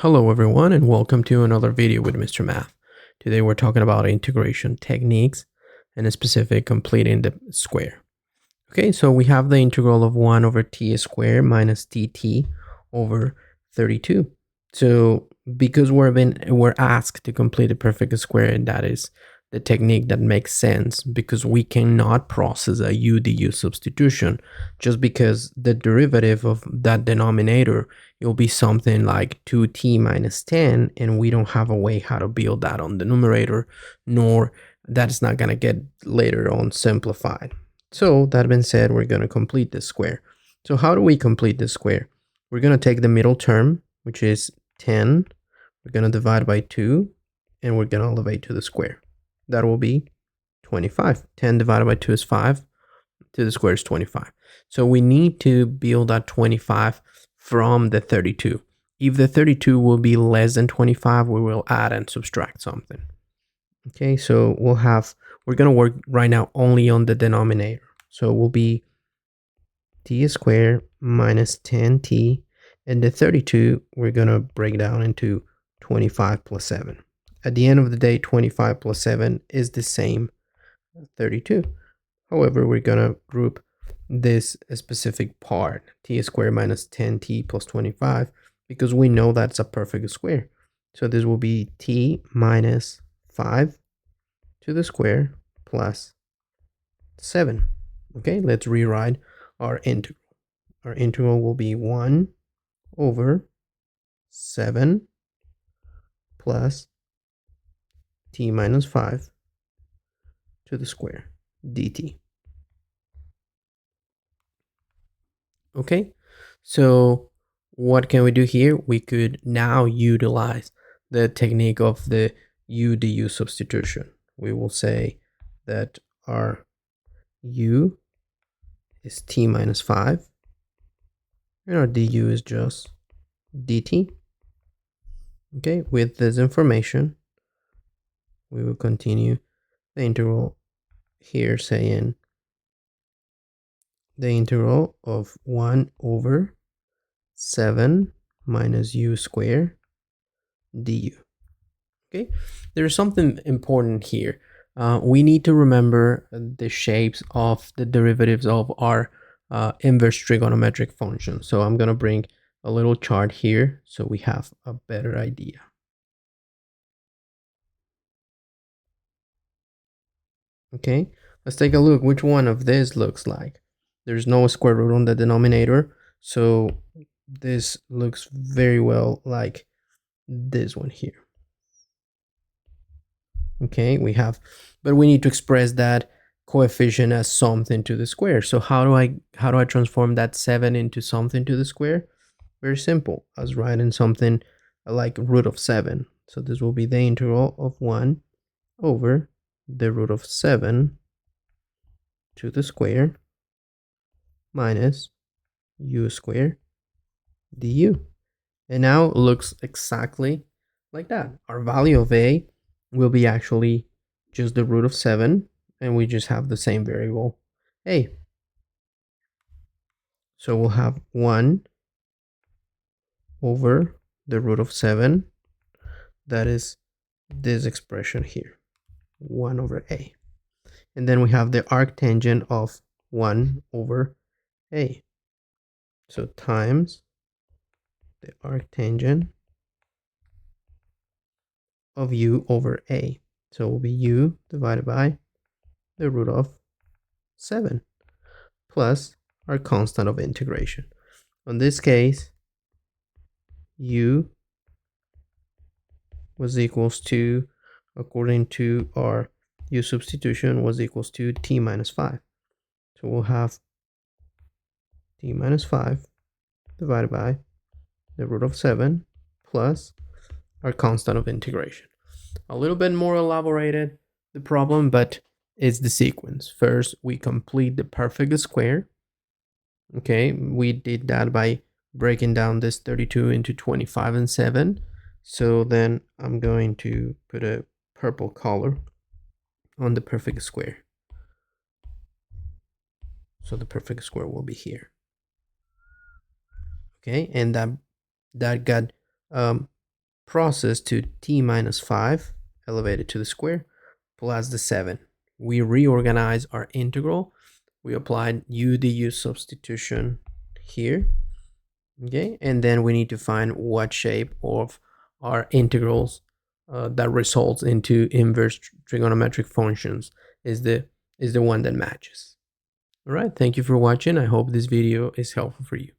Hello everyone and welcome to another video with Mr. Math. Today we're talking about integration techniques and a specific completing the square. Okay, so we have the integral of 1 over t squared minus dt over 32. So because we're asked to complete a perfect square, and that is the technique that makes sense because we cannot process a u du substitution just because the derivative of that denominator it'll be something like 2t minus 10, and we don't have a way how to build that on the numerator, nor that's not going to get later on simplified. So that being said, we're going to complete this square. So how do we complete this square? We're going to take the middle term, which is 10. We're going to divide by 2, and we're going to elevate to the square. That will be 25. 10 divided by 2 is 5. To the square is 25. So we need to build that 25 from the 32. If the 32 will be less than 25, we will add and subtract something. Okay, so we're going to work right now only on the denominator. So it will be t squared minus 10t, and the 32 we're going to break down into 25 plus 7. At the end of the day, 25 plus 7 is the same 32. However, we're going to group this specific part, t squared minus 10t plus 25, because we know that's a perfect square. So this will be t minus 5 to the square plus 7. Okay, let's rewrite our integral. Our integral will be 1 over 7 plus t minus 5 to the square dt. Okay, so what can we do here? We could now utilize the technique of the u du substitution. We will say that our u is t minus 5, and our du is just dt. Okay, with this information, we will continue the integral here, saying the integral of 1 over 7 minus u squared du. Okay, there's something important here. We need to remember the shapes of the derivatives of our inverse trigonometric function. So I'm going to bring a little chart here so we have a better idea. Okay, let's take a look which one of this looks like. There's no square root on the denominator, so this looks very well like this one here. Okay, but we need to express that coefficient as something to the square. So how do I transform that 7 into something to the square? Very simple, as writing something like root of 7. So this will be the integral of 1 over the root of 7 to the square minus u squared du. And now it looks exactly like that. Our value of a will be actually just the root of 7, and we just have the same variable a. So we'll have 1 over the root of 7. That is this expression here, 1 over a. And then we have the arctangent of 1 over a. So times the arctangent of u over a. So it will be u divided by the root of 7 plus our constant of integration. In this case, u was equals to, according to our u substitution, was equals to t minus 5. So we'll have t minus 5 divided by the root of 7 plus our constant of integration. A little bit more elaborated, the problem, but it's the sequence. First, we complete the perfect square. Okay, we did that by breaking down this 32 into 25 and 7. So then I'm going to put a purple color on the perfect square. So the perfect square will be here. Okay, and that got process to t minus 5 elevated to the square plus the 7. We reorganize our integral. We applied u du substitution here. Okay, and then we need to find what shape of our integrals that results into inverse trigonometric functions is the one that matches. All right, thank you for watching. I hope this video is helpful for you.